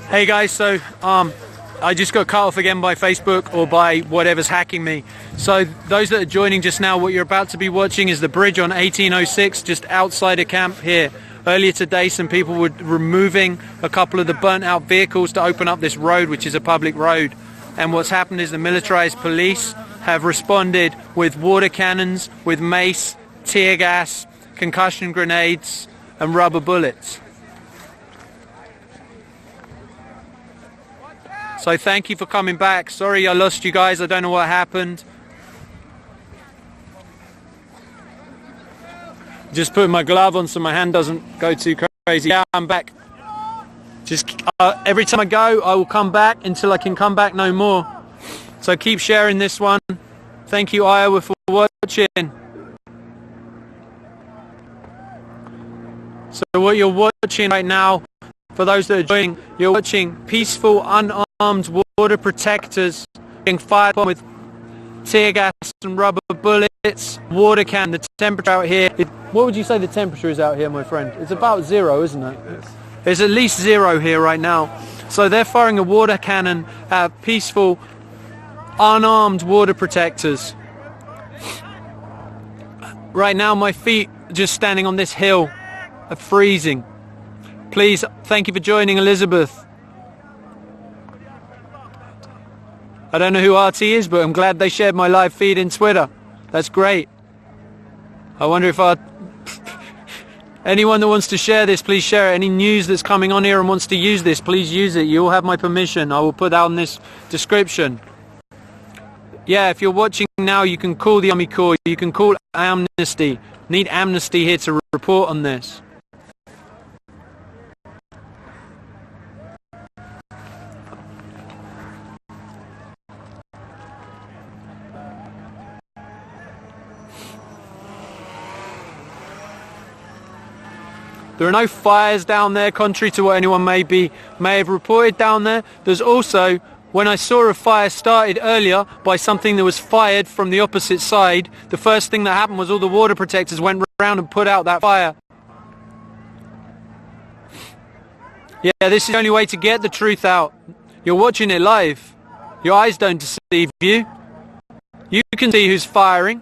Hey guys, so I just got cut off again by Facebook or by whatever's hacking me. So those that are joining just now, what you're about to be watching is the bridge on 1806 just outside a camp here. Earlier today some people were removing a couple of the burnt out vehicles to open up this road, which is a public road. And what's happened is the militarized police have responded with water cannons, with mace, tear gas, concussion grenades and rubber bullets. So thank you for coming back. Sorry I lost you guys, I don't know what happened. Just put my glove on so my hand doesn't go too crazy. Yeah, I'm back. Just every time I go, I will come back until I can come back no more. So keep sharing this one. Thank you, Iowa, for watching. So what you're watching right now, for those that are joining, you're watching peaceful, unarmed water protectors being fired on with tear gas and rubber bullets, water can. The temperature out here, what would you say the temperature is out here, my friend? It's about 0, isn't it? Yes. It's at least 0 here right now. So they're firing a water cannon at peaceful, unarmed water protectors. Right now my feet just standing on this hill are freezing. Please, thank you for joining, Elizabeth. I don't know who RT is, but I'm glad they shared my live feed in Twitter. That's great. I wonder if anyone that wants to share this, please share it. Any news that's coming on here and wants to use this, please use it. You all have my permission. I will put that in this description. Yeah, if you're watching now, you can call the Army Corps. You can call Amnesty. Need Amnesty here to report on this. There are no fires down there, contrary to what anyone may have reported down there. There's also, when I saw a fire started earlier by something that was fired from the opposite side, the first thing that happened was all the water protectors went around and put out that fire. Yeah, this is the only way to get the truth out. You're watching it live. Your eyes don't deceive you. You can see who's firing.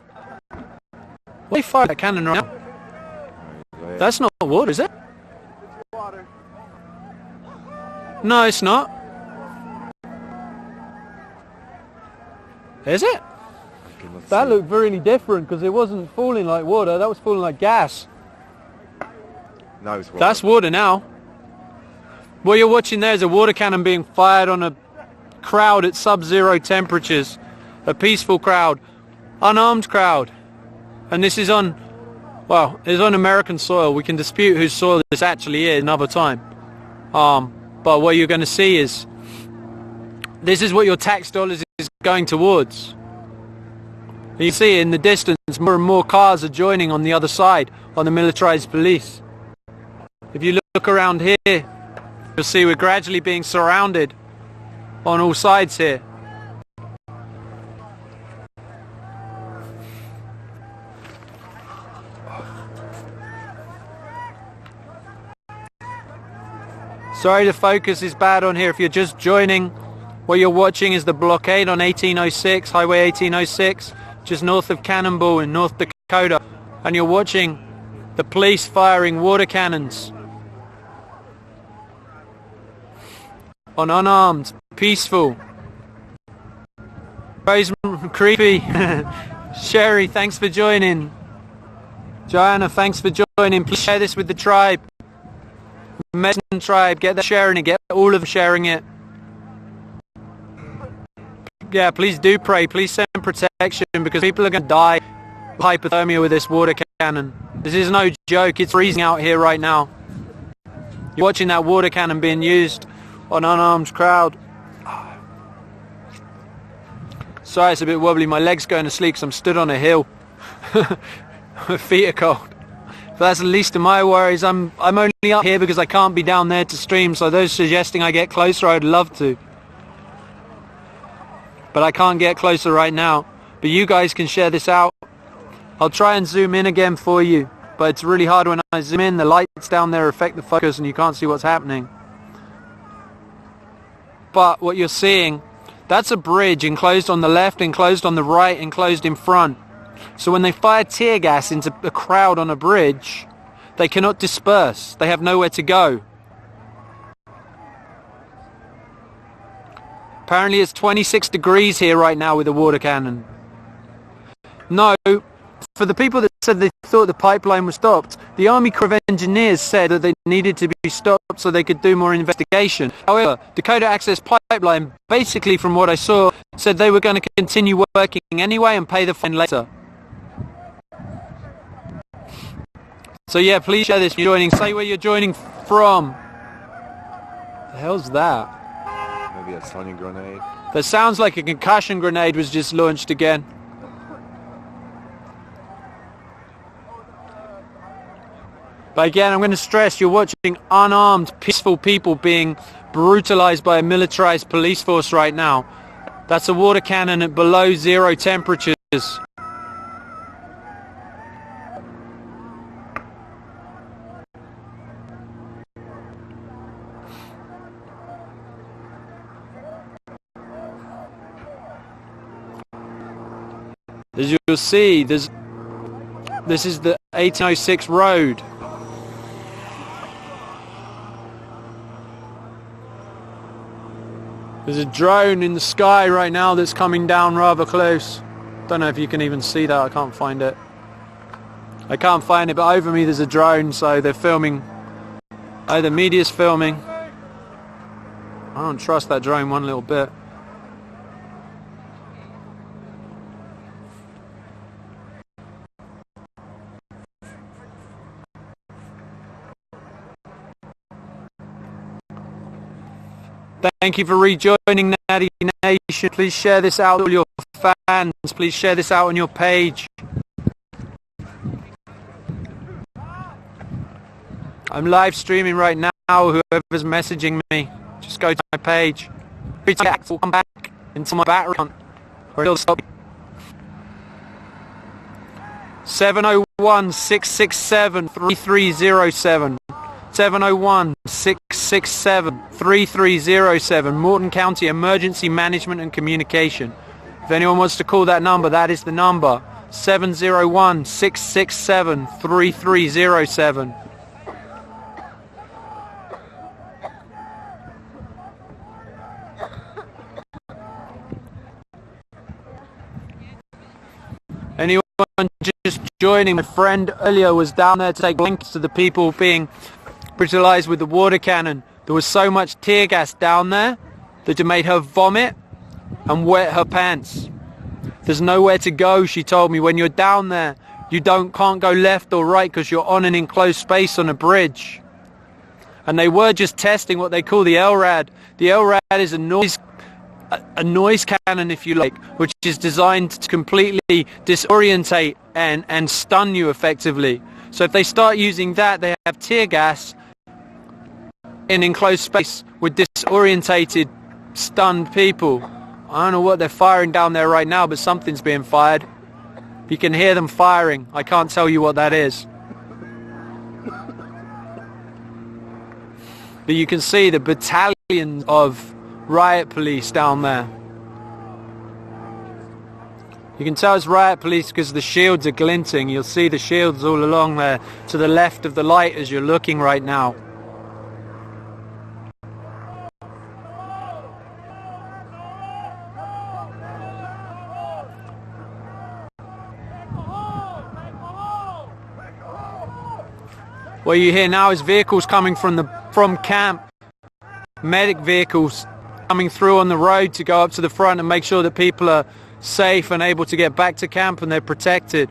Why fire that cannon right now? That's not water, is it? Water. No, it's not. Is it? That looked really different because it wasn't falling like water. That was falling like gas. No, it's water. That's water now. What you're watching there is a water cannon being fired on a crowd at sub-zero temperatures. A peaceful crowd. Unarmed crowd. And this is on... well, it's on American soil. We can dispute whose soil this actually is another time. But what you're going to see is, this is what your tax dollars is going towards. You see in the distance, more and more cars are joining on the other side, on the militarized police. If you look around here, you'll see we're gradually being surrounded on all sides here. Sorry, the focus is bad on here. If you're just joining, what you're watching is the blockade on 1806, Highway 1806, just north of Cannonball in North Dakota. And you're watching the police firing water cannons on unarmed, peaceful. Creepy. Sherry, thanks for joining. Joanna, thanks for joining. Please share this with the tribe. Medicine tribe, get them sharing it, get all of them sharing it. Yeah, please do pray, please send protection because people are going to die of hypothermia with this water cannon. This is no joke, it's freezing out here right now. You're watching that water cannon being used on unarmed crowd. Sorry, it's a bit wobbly, my leg's going to sleep because I'm stood on a hill. My feet are cold. But that's the least of my worries. I'm only up here because I can't be down there to stream, so those suggesting I get closer, I'd love to. But I can't get closer right now. But you guys can share this out. I'll try and zoom in again for you, but it's really hard when I zoom in. The lights down there affect the focus and you can't see what's happening. But what you're seeing, that's a bridge enclosed on the left, enclosed on the right, enclosed in front. So when they fire tear gas into a crowd on a bridge, they cannot disperse. They have nowhere to go. Apparently it's 26 degrees here right now with a water cannon. No, for the people that said they thought the pipeline was stopped, the Army Corps of Engineers said that they needed to be stopped so they could do more investigation. However, Dakota Access Pipeline, basically from what I saw, said they were going to continue working anyway and pay the fine later. So yeah, please share this. You're joining. Say where you're joining from. The hell's that? Maybe a sonic grenade. That sounds like a concussion grenade was just launched again. But again, I'm going to stress, you're watching unarmed, peaceful people being brutalized by a militarized police force right now. That's a water cannon at below zero temperatures. As you'll see, this is the 1806 road. There's a drone in the sky right now that's coming down rather close. Don't know if you can even see that. I can't find it. I can't find it, but over me there's a drone, so they're filming. Oh, the media's filming. I don't trust that drone one little bit. Thank you for rejoining, Natty Nation. Please share this out to all your fans. Please share this out on your page. I'm live streaming right now. Whoever's messaging me, just go to my page. Come back into my battery hunt, or it'll stop. 701-667-3307. 701-667-3307. Morton County Emergency Management and Communication. If anyone wants to call that number, that is the number. 701-667-3307. Anyone just joining? My friend earlier was down there to take links to the people being brutalized with the water cannon. There was so much tear gas down there that it made her vomit and wet her pants. There's nowhere to go, she told me. When you're down there, you can't go left or right because you're on an enclosed space on a bridge. And they were just testing what they call the LRAD. The LRAD is a noise cannon, if you like, which is designed to completely disorientate and stun you effectively. So if they start using that, they have tear gas in enclosed space with disorientated, stunned people. I don't know what they're firing down there right now, but something's being fired. You can hear them firing. I can't tell you what that is. But you can see the battalions of riot police down there. You can tell it's riot police because the shields are glinting. You'll see the shields all along there to the left of the light as you're looking right now. What you hear now is vehicles coming from camp, medic vehicles coming through on the road to go up to the front and make sure that people are safe and able to get back to camp and they're protected.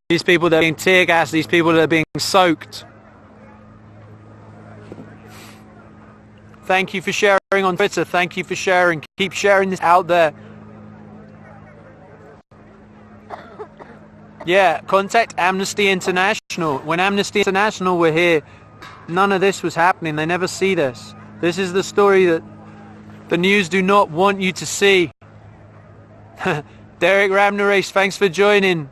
These people that are being tear gassed, these people that are being soaked. Thank you for sharing on Twitter. Thank you for sharing. Keep sharing this out there. Yeah, contact Amnesty International. When Amnesty International were here, none of this was happening. They never see this. This is the story that the news do not want you to see. Derek Ramnaresh, thanks for joining.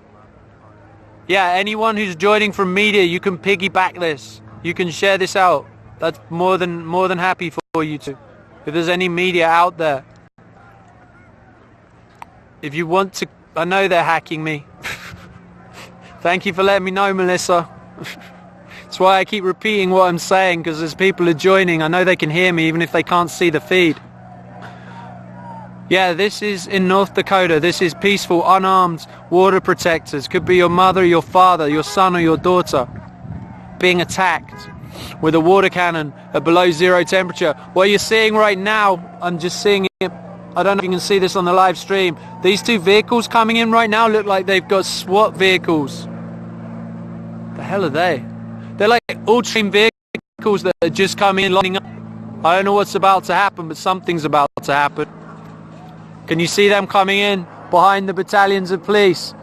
Yeah, anyone who's joining from media, you can piggyback this. You can share this out. That's more than happy for you to. if there's any media out there, if you want to, I know they're hacking me. Thank you for letting me know, Melissa. That's why I keep repeating what I'm saying, because as people are joining, I know they can hear me even if they can't see the feed. Yeah, this is in North Dakota. This is peaceful, unarmed water protectors. Could be your mother, your father, your son or your daughter being attacked with a water cannon at below zero temperature. What you're seeing right now, I'm just seeing it. I don't know if you can see this on the live stream. These two vehicles coming in right now look like they've got SWAT vehicles. The hell are they? They're like all-team vehicles that are just coming in, lining up. I don't know what's about to happen, but something's about to happen. Can you see them coming in behind the battalions of police?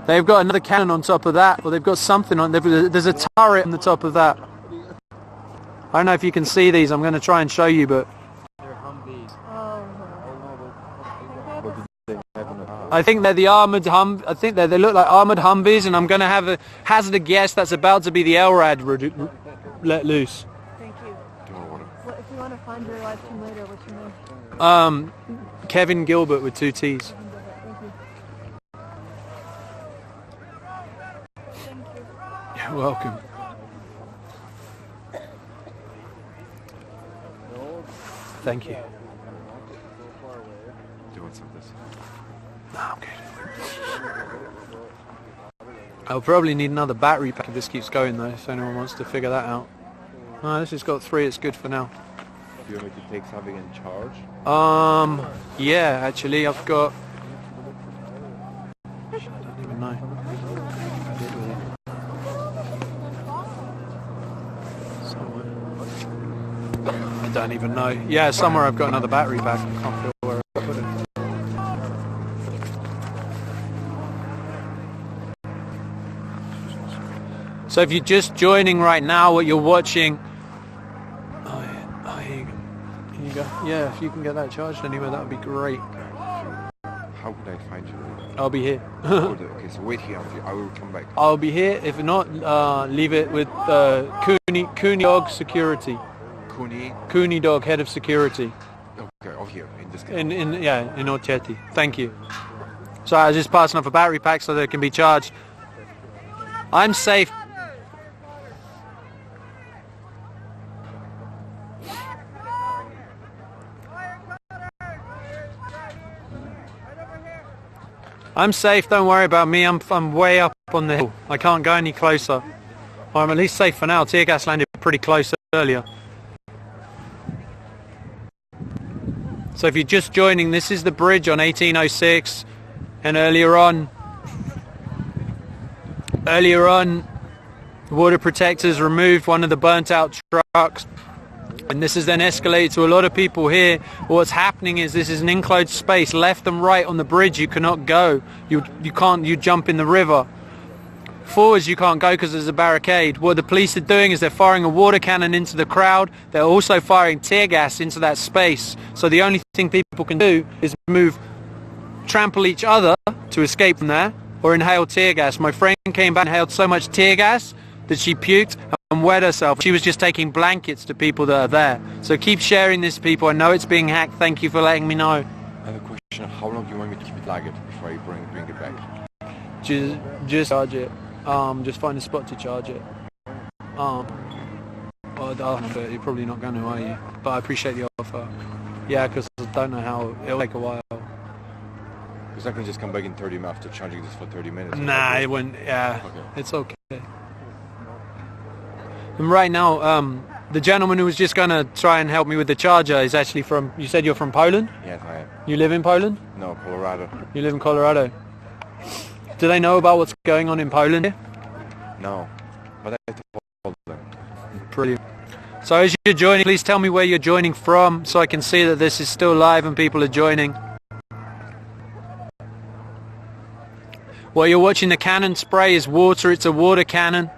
They've got another cannon on top of that, or they've got something on. There's a turret on the top of that. I don't know if you can see these. I'm going to try and show you, but I think they're the armored I think they look like armored Humvees, and I'm going to have a hazard a guess that's about to be the LRAD let loose. Thank you. Well, if you want to find your live stream later, what's your name? Kevin Gilbert with 2 T's. You're welcome. Thank you. Do you want some of this? No, I'm good. I'll probably need another battery pack if this keeps going though, if anyone wants to figure that out. No, this has got 3, it's good for now. Do you want me to take something in charge? Yeah, actually, I've got... I don't even know. I did with it. Somewhere. I don't even know. Yeah, somewhere I've got another battery pack. I can't feel where I put it. So if you're just joining right now, what you're watching... Yeah, if you can get that charged anywhere, that would be great. How could I find you? I'll be here. Okay, so wait here. I will come back. I'll be here. If not, leave it with Cooney Dog Security. Cooney Dog, head of security. Okay, over here in this case. In Oceti. Thank you. So I was just passing off a battery pack so that it can be charged. I'm safe. I'm safe, don't worry about me, I'm way up on the hill. I can't go any closer. Well, I'm at least safe for now. Tear gas landed pretty close earlier. So if you're just joining, this is the bridge on 1806, and earlier on, water protectors removed one of the burnt out trucks. And this has then escalated to a lot of people here. What's happening is this is an enclosed space, left and right on the bridge. You cannot go. You jump in the river. Forwards you can't go because there's a barricade. What the police are doing is they're firing a water cannon into the crowd. They're also firing tear gas into that space. So the only thing people can do is trample each other to escape from there, or inhale tear gas. My friend came back and inhaled so much tear gas that she puked and wet herself. She was just taking blankets to people that are there. So keep sharing this, people. I know it's being hacked. Thank you for letting me know. I have a question. How long do you want me to keep it like it before you bring it back? Just charge it. Just find a spot to charge it. Well, you're probably not going to, are you? But I appreciate the offer. Yeah, because I don't know how. It'll take a while. Because I can just come back in 30 minutes after charging this for 30 minutes. Nah, it wouldn't. Yeah, okay. It's okay. And right now, the gentleman who was just going to try and help me with the charger is actually from... You said you're from Poland? Yes, I am. You live in Poland? No, Colorado. You live in Colorado. Do they know about what's going on in Poland here? No, but I told them. Brilliant. So as you're joining, please tell me where you're joining from so I can see that this is still live and people are joining. While you're watching, the cannon spray is water. It's a water cannon.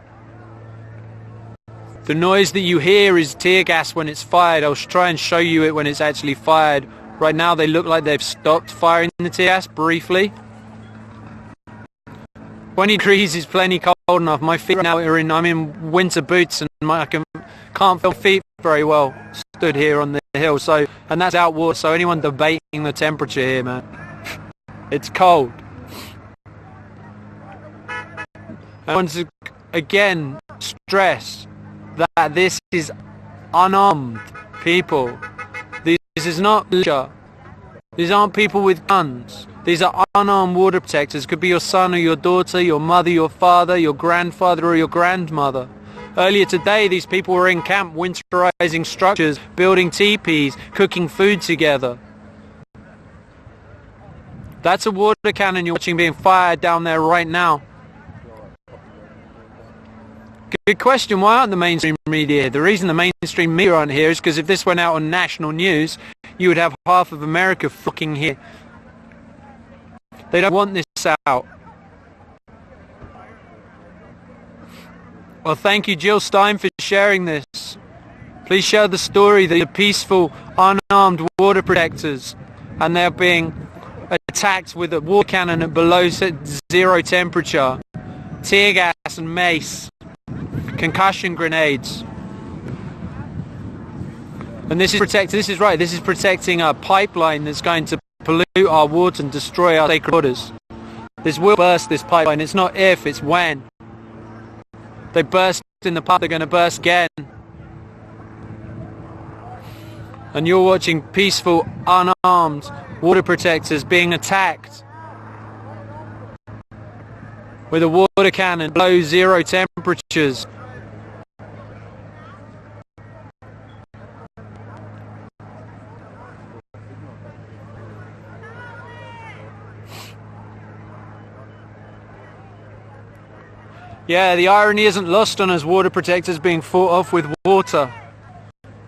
The noise that you hear is tear gas when it's fired. I'll try and show you it when it's actually fired. Right now they look like they've stopped firing the tear gas briefly. 20 degrees is plenty cold enough. My feet now I'm in winter boots and I can't feel feet very well. It's stood here on the hill, so, and that's out water, so anyone debating the temperature here, man, it's cold. I want to again stress that this is unarmed people. This is not militia. These aren't people with guns. These are unarmed water protectors. Could be your son or your daughter, your mother, your father, your grandfather or your grandmother. Earlier today, these people were in camp winterizing structures, building teepees, cooking food together. That's a water cannon you're watching being fired down there right now. Good question, why aren't the mainstream media here? The reason the mainstream media aren't here is because if this went out on national news, you would have half of America fucking here. They don't want this out. Well, thank you, Jill Stein, for sharing this. Please share the story that the peaceful, unarmed water protectors, and they're being attacked with a water cannon at below zero temperature, tear gas and mace, concussion grenades. And this is protecting a pipeline that's going to pollute our water and destroy our sacred waters. This will burst, this pipeline. It's not if, it's when. They burst in the pipe, they're going to burst again. And you're watching peaceful, unarmed water protectors being attacked with a water cannon below zero temperatures. Yeah, the irony isn't lost on us water protectors being fought off with water.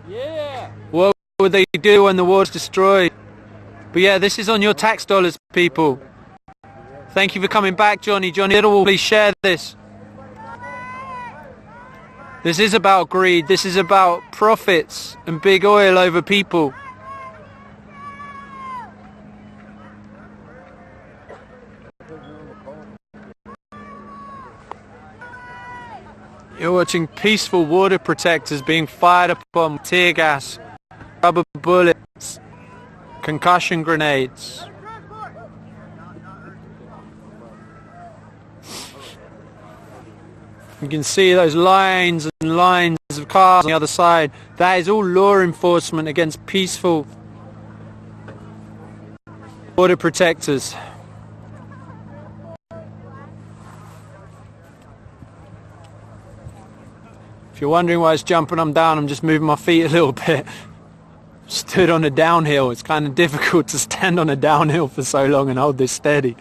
Yeah. What would they do when the water's destroyed? But yeah, this is on your tax dollars, people. Thank you for coming back, Johnny. Johnny Little, please share this. This is about greed. This is about profits and big oil over people. You're watching peaceful water protectors being fired upon with tear gas, rubber bullets, concussion grenades. You can see those lines and lines of cars on the other side. That is all law enforcement against peaceful water protectors. If you're wondering why it's jumping I'm down, I'm just moving my feet a little bit. Stood on a downhill. It's kind of difficult to stand on a downhill for so long and hold this steady.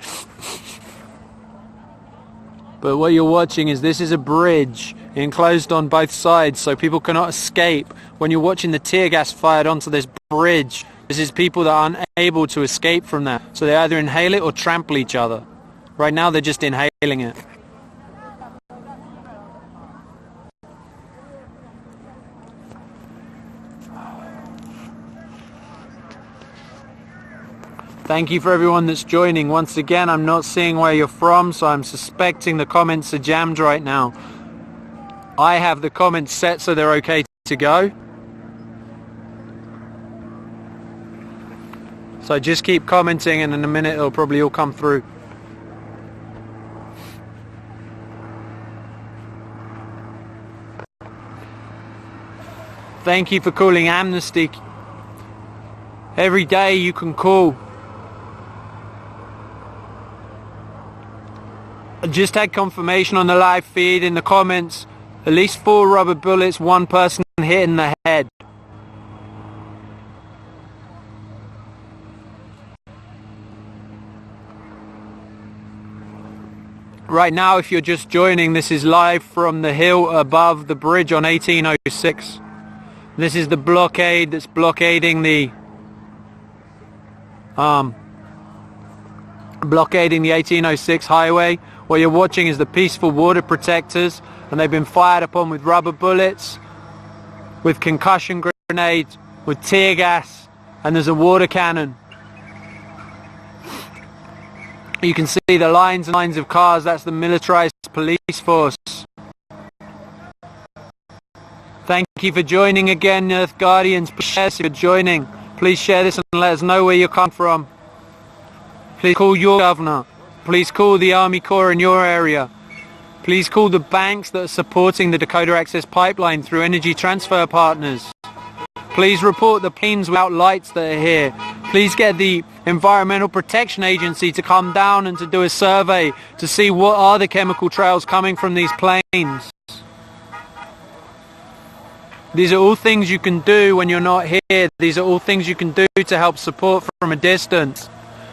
But what you're watching is this is a bridge enclosed on both sides so people cannot escape. When you're watching the tear gas fired onto this bridge, this is people that are unable to escape from that. So they either inhale it or trample each other. Right now they're just inhaling it. Thank you for everyone that's joining. Once again, I'm not seeing where you're from, so I'm suspecting the comments are jammed right now. I have the comments set so they're okay to go. So just keep commenting and in a minute it'll probably all come through. Thank you for calling Amnesty. Every day you can call. I just had confirmation on the live feed in the comments. At least 4 rubber bullets, 1 person hit in the head. Right now, if you're just joining, this is live from the hill above the bridge on 1806. This is the blockade that's blockading the 1806 highway. What you're watching is the peaceful water protectors, and they've been fired upon with rubber bullets, with concussion grenades, with tear gas, and there's a water cannon. You can see the lines and lines of cars. That's the militarized police force. Thank you for joining again, Earth Guardians. Please share this if you're joining. Please share this and let us know where you come from. Please call your governor. Please call the Army Corps in your area. Please call the banks that are supporting the Dakota Access Pipeline through Energy Transfer Partners. Please report the planes without lights that are here. Please get the Environmental Protection Agency to come down and to do a survey to see what are the chemical trails coming from these planes. These are all things you can do when you're not here. These are all things you can do to help support from a distance.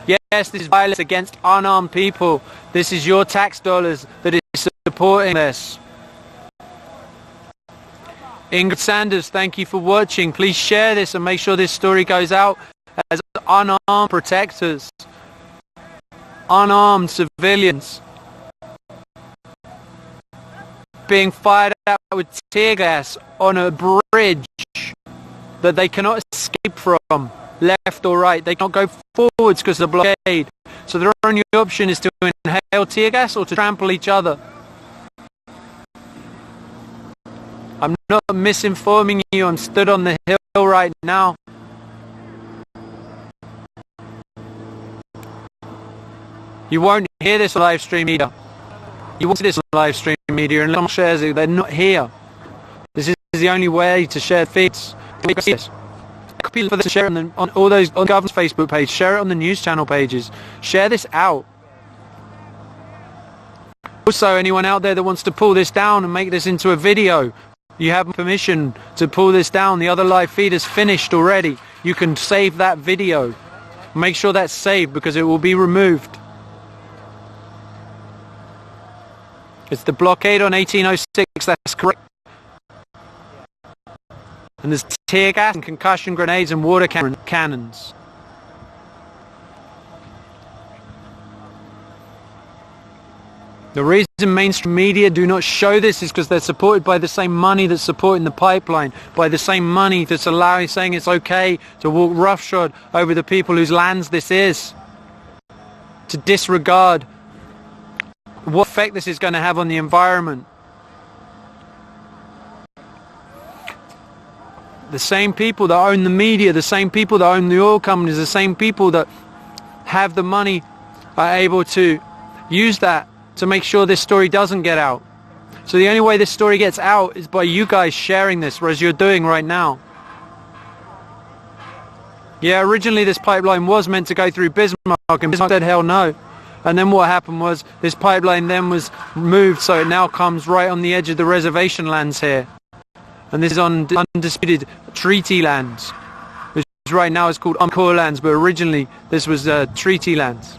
Yes, this is violence against unarmed people. This is your tax dollars that is supporting this. Ingrid Sanders, thank you for watching. Please share this and make sure this story goes out as unarmed protectors. Unarmed civilians being fired out with tear gas on a bridge that they cannot escape from, left or right. They cannot go forwards because of the blockade. So their only option is to inhale tear gas or to trample each other. I'm not misinforming you. I'm stood on the hill right now. You won't hear this on live stream either. You won't see this on live stream media unless someone shares it. They're not here. This is the only way to share feeds. Copy for this, share it on all those on government's Facebook page. Share it on the news channel pages. Share this out. Also, anyone out there that wants to pull this down and make this into a video, you have permission to pull this down. The other live feed is finished already. You can save that video. Make sure that's saved because it will be removed. It's the blockade on 1806, that's correct. And there's tear gas and concussion grenades and water cannons. The reason mainstream media do not show this is because they're supported by the same money that's supporting the pipeline, by the same money that's saying it's okay to walk roughshod over the people whose lands this is. To disregard what effect this is going to have on the environment. The same people that own the media, the same people that own the oil companies, the same people that have the money are able to use that to make sure this story doesn't get out. So the only way this story gets out is by you guys sharing this, as you're doing right now. Yeah, originally this pipeline was meant to go through Bismarck, and Bismarck said hell no. And then what happened was this pipeline then was moved, so it now comes right on the edge of the reservation lands here. And this is on undisputed treaty lands, which right now is called Encore lands, but originally this was treaty lands.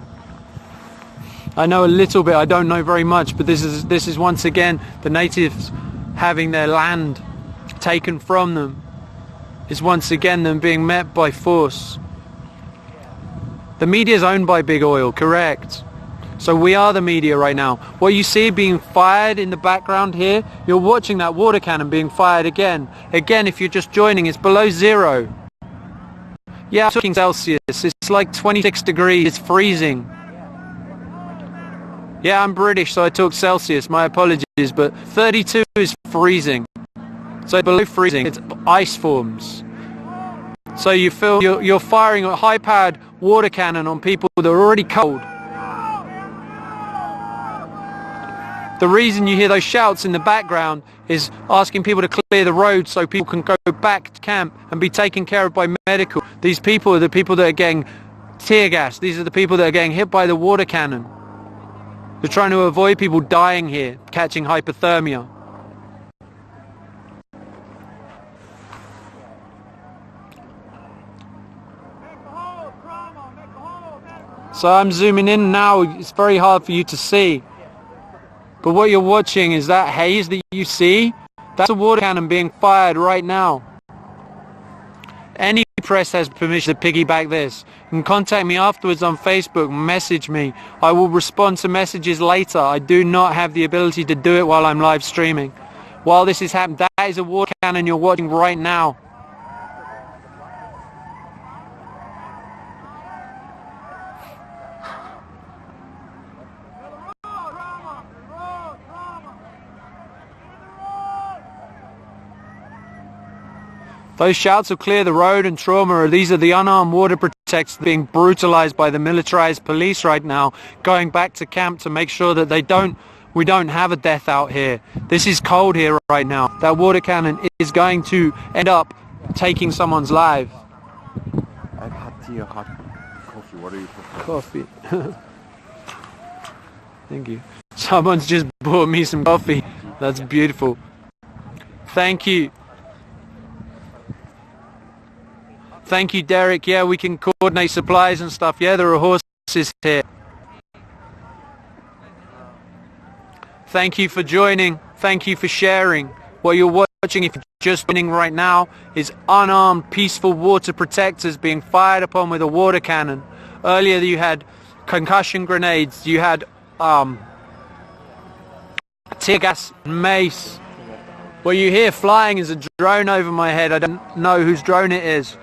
I know a little bit, I don't know very much, but this is once again the natives having their land taken from them. Is once again them being met by force. The media is owned by big oil, correct? So we are the media right now. What you see being fired in the background here, you're watching that water cannon being fired again. Again, if you're just joining, it's below zero. Yeah, I'm talking Celsius. It's like 26 degrees. It's freezing. Yeah, I'm British, so I talk Celsius. My apologies, but 32 is freezing. So below freezing, it's ice forms. So you feel you're firing a high-powered water cannon on people that are already cold. The reason you hear those shouts in the background is asking people to clear the road so people can go back to camp and be taken care of by medical. These people are the people that are getting tear gas. These are the people that are getting hit by the water cannon. They're trying to avoid people dying here, catching hypothermia. So I'm zooming in now. It's very hard for you to see. But what you're watching is that haze that you see. That's a water cannon being fired right now. Any press has permission to piggyback this. You can contact me afterwards on Facebook, message me. I will respond to messages later. I do not have the ability to do it while I'm live streaming. While this is happening, that is a water cannon you're watching right now. Those shouts of clear the road and trauma, these are the unarmed water protectors being brutalized by the militarized police right now, going back to camp to make sure that we don't have a death out here. This is cold here right now. That water cannon is going to end up taking someone's life. I have hot tea or hot coffee. What are you prefer? Coffee. Thank you. Someone's just bought me some coffee. That's beautiful. Thank you. Thank you, Derek. Yeah, we can coordinate supplies and stuff. Yeah, there are horses here. Thank you for joining. Thank you for sharing. What you're watching, if you're just joining right now, is unarmed, peaceful water protectors being fired upon with a water cannon. Earlier you had concussion grenades, you had tear gas, mace. What you hear flying is a drone over my head. I don't know whose drone it is.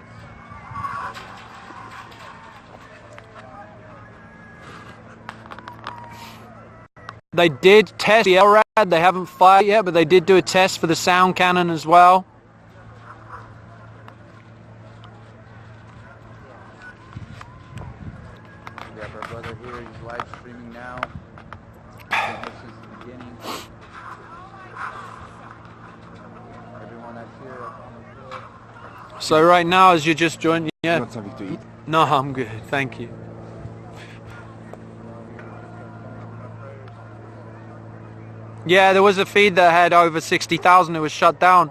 They did test the LRAD, they haven't fired yet, but they did do a test for the sound cannon as well. We have our brother here, he's live streaming now. Been here since the beginning. Everyone that's here. So right now, as you just joined, You yeah. want something to eat? No, I'm good, thank you. Yeah, there was a feed that had over 60,000. It was shut down.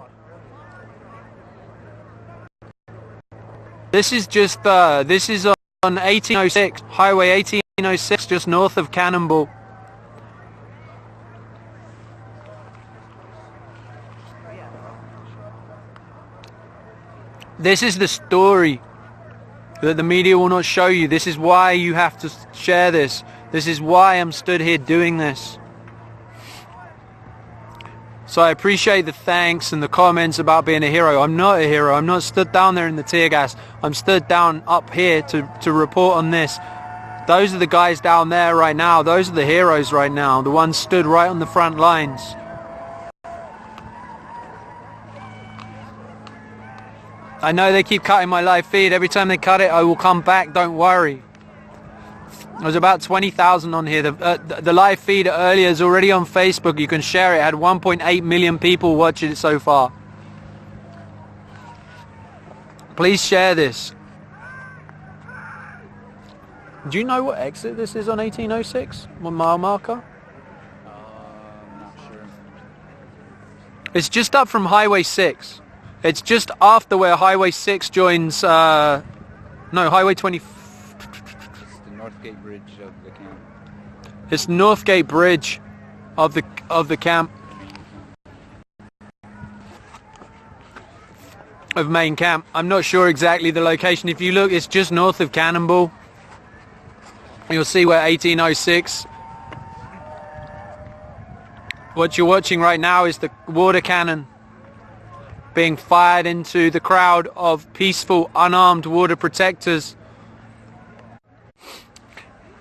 This is just, this is on 1806, Highway 1806, just north of Cannonball. This is the story that the media will not show you. This is why you have to share this. This is why I'm stood here doing this. So I appreciate the thanks and the comments about being a hero. I'm not a hero. I'm not stood down there in the tear gas. I'm stood down up here to report on this. Those are the guys down there right now. Those are the heroes right now. The ones stood right on the front lines. I know they keep cutting my live feed. Every time they cut it, I will come back. Don't worry. There's about 20,000 on here. The live feed earlier is already on Facebook. You can share it. It had 1.8 million people watching it so far. Please share this. Do you know what exit this is on 1806? What mile marker? I'm not sure. It's just up from Highway 6. It's just after where Highway 6 joins, no, Highway 20. It's the Northgate Bridge of the camp. It's Northgate Bridge of the camp. Of main camp. I'm not sure exactly the location. If you look, it's just north of Cannonball. You'll see where 1806. What you're watching right now is the water cannon being fired into the crowd of peaceful, unarmed water protectors.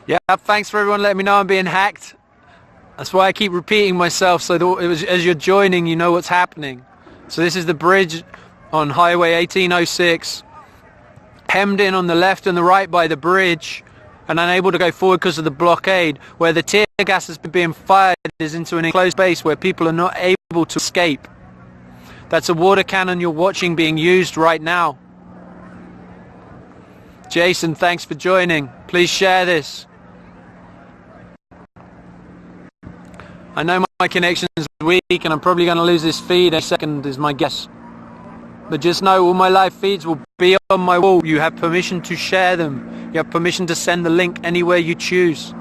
Yeah, thanks for everyone letting me know I'm being hacked. That's why I keep repeating myself, so that as you're joining, you know what's happening. So this is the bridge on Highway 1806, hemmed in on the left and the right by the bridge, and unable to go forward because of the blockade. Where the tear gas has been being fired is into an enclosed space where people are not able to escape. That's a water cannon you're watching being used right now. Jason, thanks for joining. Please share this. I know my connection is weak and I'm probably going to lose this feed any second is my guess. But just know all my live feeds will be on my wall. You have permission to share them. You have permission to send the link anywhere you choose.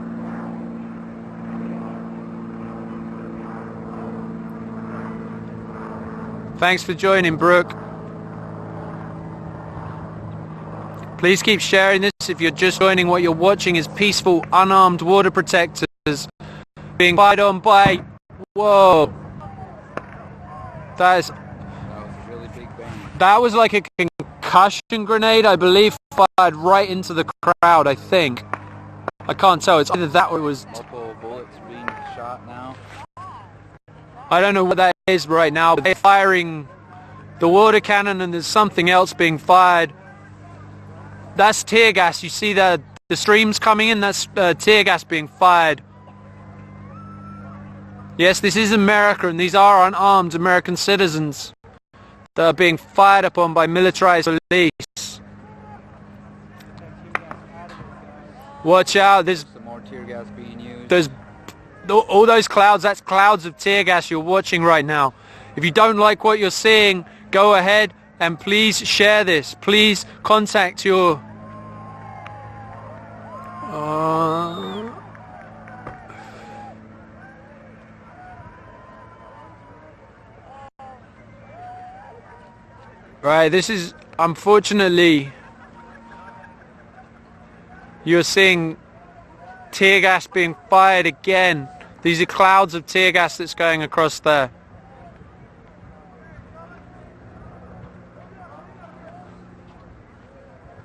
Thanks for joining, Brooke. Please keep sharing this. If you're just joining, what you're watching is peaceful, unarmed water protectors being fired on by... Whoa. That was a really big bang. That was like a concussion grenade, I believe, fired right into the crowd, I think. I can't tell. It's either that or it was... Multiple bullets being shot now. I don't know what that is right now, but they're firing the water cannon, and there's something else being fired. That's tear gas. You see the streams coming in? That's tear gas being fired. Yes, this is America, and these are unarmed American citizens that are being fired upon by militarized police. Watch out, there's Some more tear gas being used. there's all those clouds. That's clouds of tear gas you're watching right now. If you don't like what you're seeing, go ahead and please share this. Please contact your right, this is, unfortunately, you're seeing tear gas being fired again. These are clouds of tear gas that's going across there.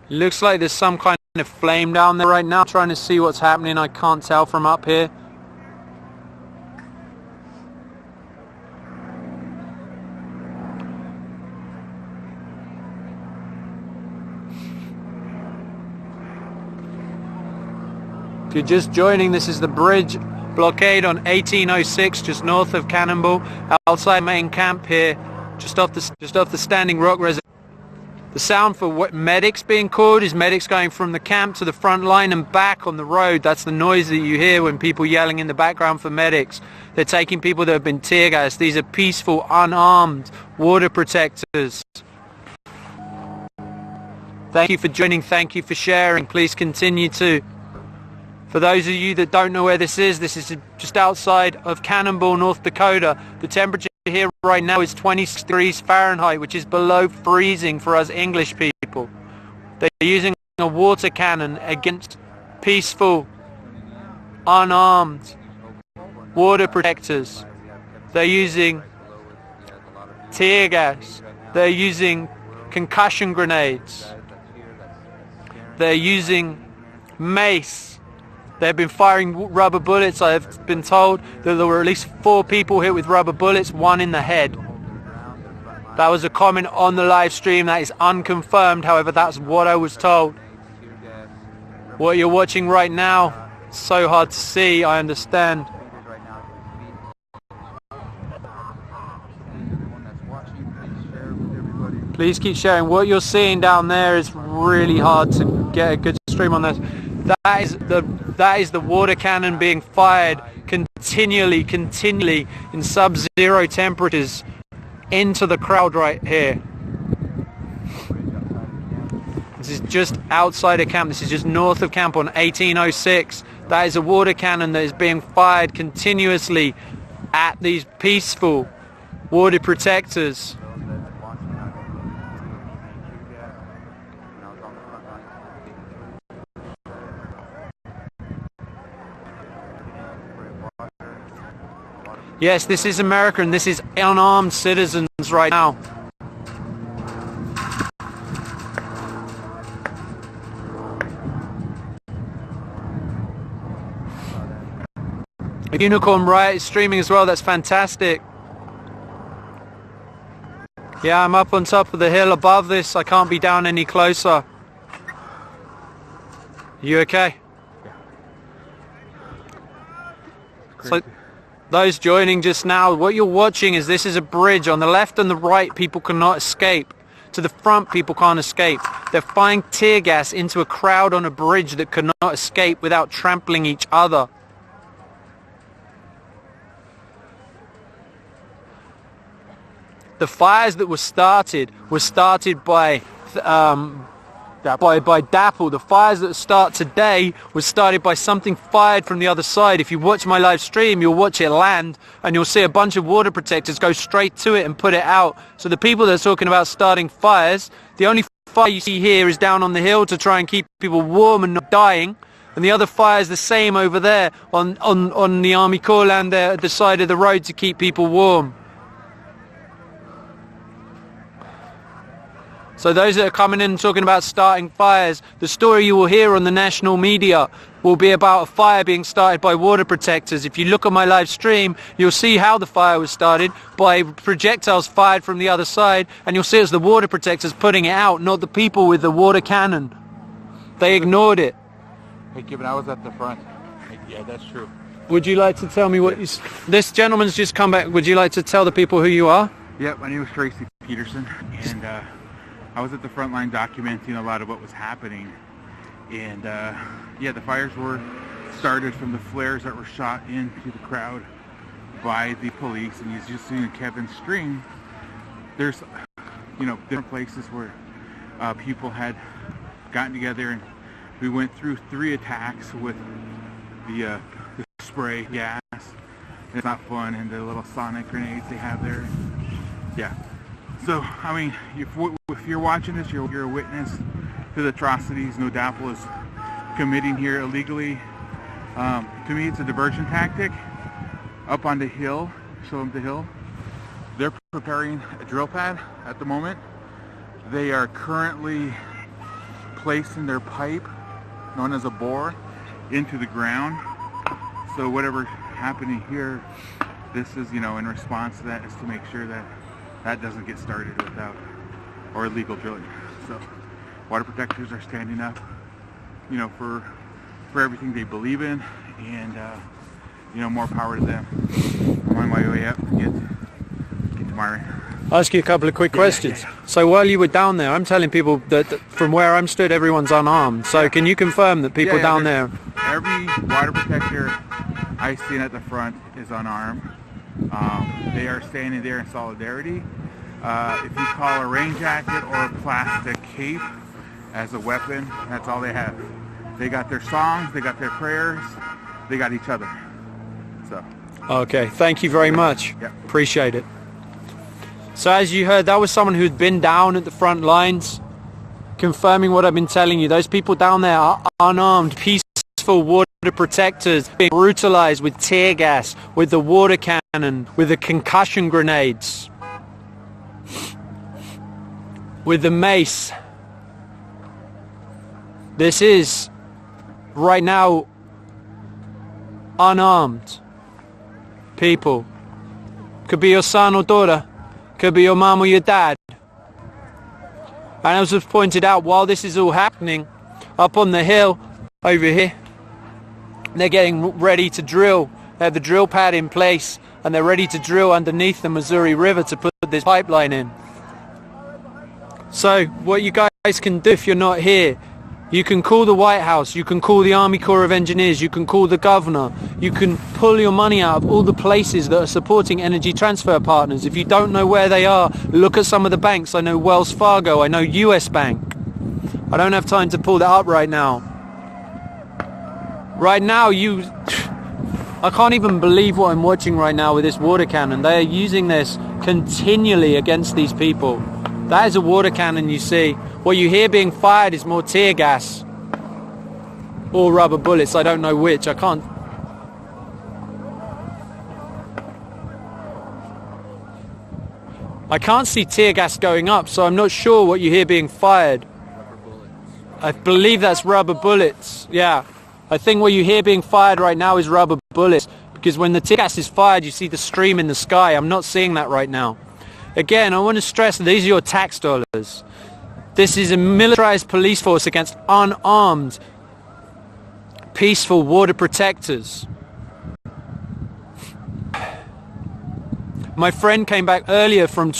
Looks like there's some kind of flame down there right now. Trying to see what's happening. I can't tell from up here. If you're just joining, this is the bridge blockade on 1806, just north of Cannonball, outside main camp here, just off the Standing Rock Reservoir. The sound for what medics being called is medics going from the camp to the front line and back on the road. That's the noise that you hear when people yelling in the background for medics. They're taking people that have been tear gassed. These are peaceful, unarmed water protectors. Thank you for joining. Thank you for sharing. Please continue to. For those of you that don't know where this is just outside of Cannonball, North Dakota. The temperature here right now is 26 degrees Fahrenheit, which is below freezing for us English people. They're using a water cannon against peaceful, unarmed water protectors. They're using tear gas. They're using concussion grenades. They're using mace. They've been firing rubber bullets. I've been told that there were at least 4 people hit with rubber bullets, 1 in the head. That was a comment on the live stream. That is unconfirmed. However, that's what I was told. What you're watching right now, so hard to see, I understand. Please keep sharing. What you're seeing down there is really hard to get a good stream on this. That is the water cannon being fired continually in sub-zero temperatures into the crowd right here. This is just outside of camp. This is just north of camp on 1806. That is a water cannon that is being fired continuously at these peaceful water protectors. Yes, this is America, and this is unarmed citizens right now. A Unicorn Riot is streaming as well. That's fantastic. Yeah, I'm up on top of the hill above this. I can't be down any closer. You okay? So, those joining just now, what you're watching is this is a bridge. On the left and the right, people cannot escape. To the front, people can't escape. They're firing tear gas into a crowd on a bridge that cannot escape without trampling each other. The fires that were started by DAPL. The fires that start today was started by something fired from the other side. If you watch my live stream, you'll watch it land and you'll see a bunch of water protectors go straight to it and put it out. So the people that are talking about starting fires, the only fire you see here is down on the hill to try and keep people warm and not dying. And the other fire is the same over there on the Army Corps land there at the side of the road to keep people warm. So those that are coming in and talking about starting fires, the story you will hear on the national media will be about a fire being started by water protectors. If you look at my live stream, you'll see how the fire was started by projectiles fired from the other side, and you'll see it's the water protectors putting it out, not the people with the water cannon. They ignored it. Hey, Gibbon, I was at the front. Yeah, that's true. Would you like to tell me what you... This gentleman's just come back. Would you like to tell the people who you are? Yeah, my name is Tracy Peterson, and I was at the front line documenting a lot of what was happening. And yeah, the fires were started from the flares that were shot into the crowd by the police. And as you see in Kevin's stream, there's, you know, different places where people had gotten together, and we went through 3 attacks with the spray gas. It's not fun, and the little sonic grenades they have there. Yeah. So, I mean, if you're watching this, you're a witness to the atrocities no DAPL is committing here illegally. To me, it's a diversion tactic. Up on the hill, show them the hill. They're preparing a drill pad at the moment. They are currently placing their pipe, known as a bore, into the ground. So whatever's happening here, this is, you know, in response to that, is to make sure that that doesn't get started without or illegal drilling. So water protectors are standing up, you know, for everything they believe in, and you know, more power to them. I'm on my way up to get to my... I'll ask you a couple of quick questions. Yeah. So while you were down there, I'm telling people that from where I'm stood, everyone's unarmed. So can you confirm that people down there... Every water protector I see at the front is unarmed. They are standing there in solidarity. If you call a rain jacket or a plastic cape as a weapon, that's all they have. They got their songs, they got their prayers, they got each other. So. Okay, thank you very much. Yep. Appreciate it. So as you heard, that was someone who'd been down at the front lines, confirming what I've been telling you. Those people down there are unarmed, peaceful water protectors being brutalized with tear gas, with the water cannon, with the concussion grenades, with the mace. This is, right now, unarmed people. Could be your son or daughter. Could be your mom or your dad. And as was pointed out, while this is all happening, up on the hill over here, they're getting ready to drill. They have the drill pad in place, and they're ready to drill underneath the Missouri River to put this pipeline in. So what you guys can do if you're not here, you can call the White House, you can call the Army Corps of Engineers, you can call the governor, you can pull your money out of all the places that are supporting energy transfer partners. If you don't know where they are, look at some of the banks. I know Wells Fargo, I know US Bank. I don't have time to pull that up right now. Right now, I can't even believe what I'm watching right now with this water cannon. They are using this continually against these people. That is a water cannon, you see. What you hear being fired is more tear gas or rubber bullets. I don't know which. I can't. I can't see tear gas going up, so I'm not sure what you hear being fired. Rubber bullets. I believe that's rubber bullets. Yeah. I think what you hear being fired right now is rubber bullets, because when the tear gas is fired, you see the stream in the sky. I'm not seeing that right now. Again, I want to stress that these are your tax dollars. This is a militarized police force against unarmed, peaceful water protectors. My friend came back earlier for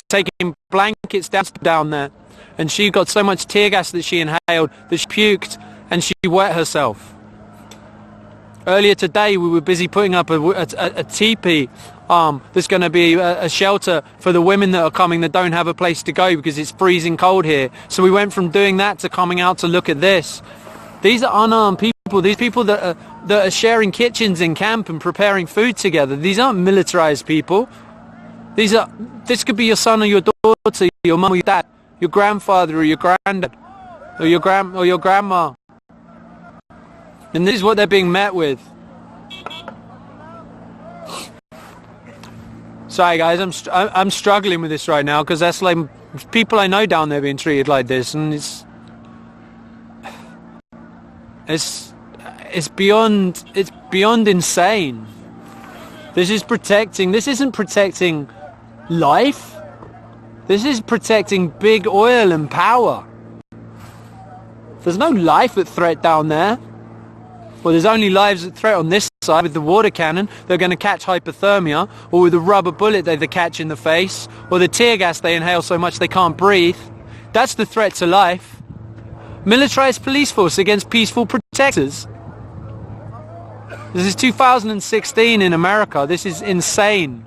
taking blankets down there, and she got so much tear gas that she inhaled that she puked and she wet herself. Earlier today, we were busy putting up a teepee. There's going to be a shelter for the women that are coming that don't have a place to go because it's freezing cold here. So we went from doing that to coming out to look at this. These are unarmed people. These people that are sharing kitchens in camp and preparing food together. These aren't militarized people. This could be your son or your daughter, your mum or your dad, your grandfather or your granddad, or your grandma. And this is what they're being met with. Sorry guys, I'm struggling with this right now because that's like There's people I know down there being treated like this, and it's beyond insane. This isn't protecting life. This is protecting big oil and power. There's no life at threat down there. Well, there's only lives at threat on this side. With the water cannon, they're going to catch hypothermia, or with the rubber bullet they catch in the face, or the tear gas they inhale so much they can't breathe. That's the threat to life. Militarized police force against peaceful protectors. This is 2016 in America. This is insane.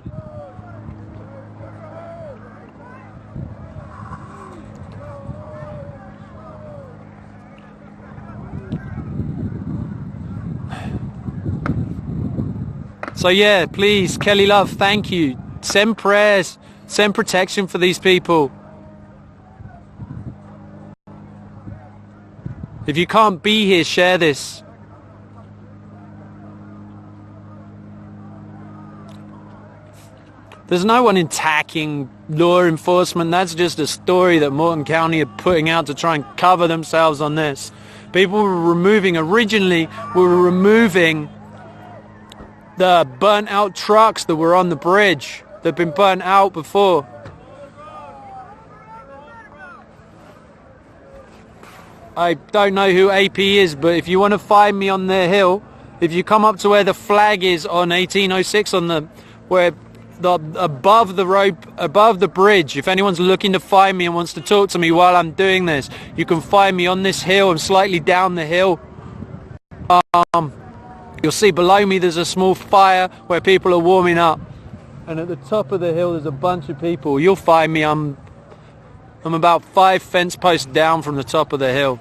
So yeah, please, Kelly Love, thank you. Send prayers, send protection for these people. If you can't be here, share this. There's no one attacking law enforcement. That's just a story that Morton County are putting out to try and cover themselves on this. People were removing the burnt out trucks that were on the bridge. They've been burnt out before. I don't know who AP is, but if you want to find me on their hill, if you come up to where the flag is on 1806 above the road, above the bridge, if anyone's looking to find me and wants to talk to me while I'm doing this, you can find me on this hill. I'm slightly down the hill. You'll see below me there's a small fire where people are warming up, and at the top of the hill there's a bunch of people. You'll find me. I'm about 5 fence posts down from the top of the hill.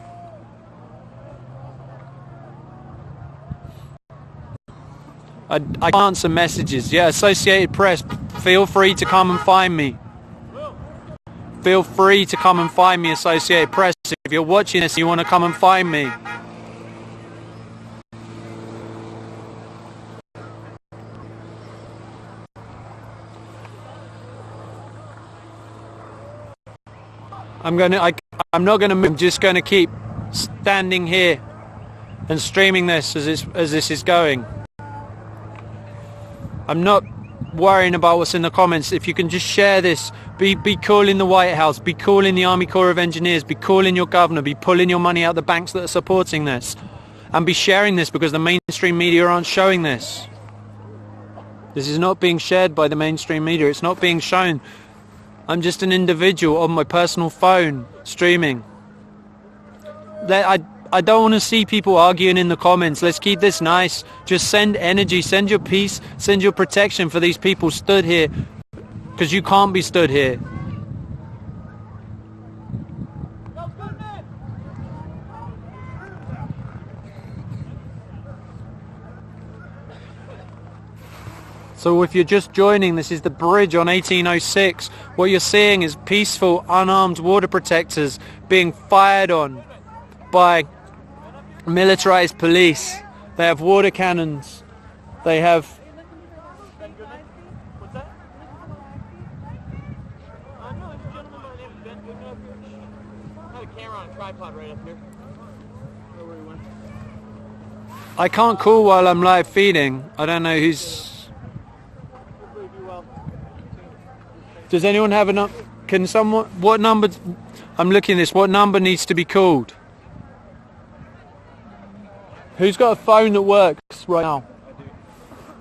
I can't answer messages. Yeah, Associated Press, feel free to come and find me. Feel free to come and find me, Associated Press. If you're watching this and you want to come and find me. I'm not gonna move. I'm just gonna keep standing here and streaming this as this is going. I'm not worrying about what's in the comments. If you can just share this, be calling the White House, be calling the Army Corps of Engineers, be calling your governor, be pulling your money out of the banks that are supporting this, and be sharing this, because the mainstream media aren't showing this. This is not being shared by the mainstream media. It's not being shown. I'm just an individual on my personal phone streaming. I don't want to see people arguing in the comments. Let's keep this nice. Just send energy, send your peace, send your protection for these people stood here, because you can't be stood here. So if you're just joining, this is the bridge on 1806. What you're seeing is peaceful, unarmed water protectors being fired on by militarized police. They have water cannons. They have... What's that? No, it's a gentleman by the name of Ben. Good up here. I have a camera on a tripod right up here. Where we went. I can't call while I'm live feeding. I don't know who's... Does anyone have a number? Can someone... What number... I'm looking at this. What number needs to be called? Who's got a phone that works right now?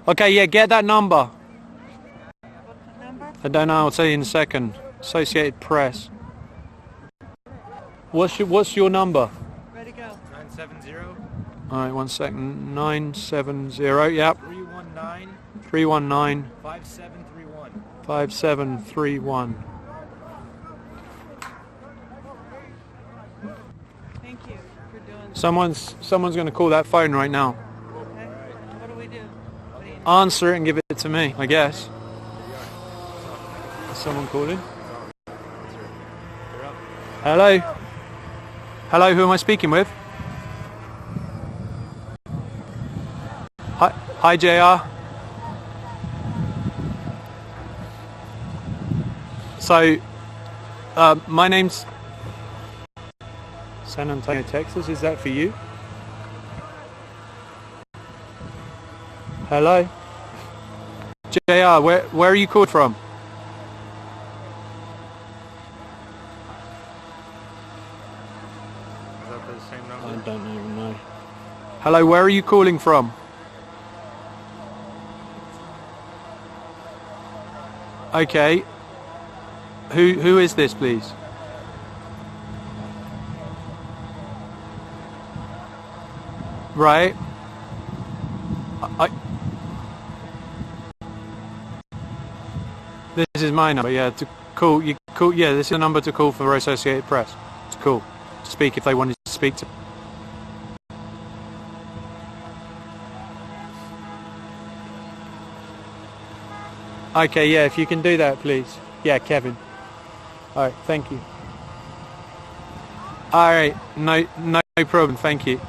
Okay, yeah, get that number. What's the number? I don't know. I'll tell you in a second. Associated Press. What's your number? Ready to go. 970. All right, 1 second. 970. Yep. 319. 319. 5731. 5731. Thank you for doing this. Someone's going to call that phone right now. Okay. What do we do? What do you Answer it and give it to me, I guess. Is someone calling? Hello? Hello, who am I speaking with? Hi, JR. So, My name's San Antonio, Texas. Is that for you? Hello? JR, where are you called from? Is that the same number? I don't even know. Hello, where are you calling from? Okay. Who is this, please? Right. This is my number, yeah, to call, yeah, this is the number to call for Associated Press. It's cool. To speak if they wanted to speak to. Okay, yeah, if you can do that, please. Yeah, Kevin. Alright, thank you. Alright, no problem, thank you.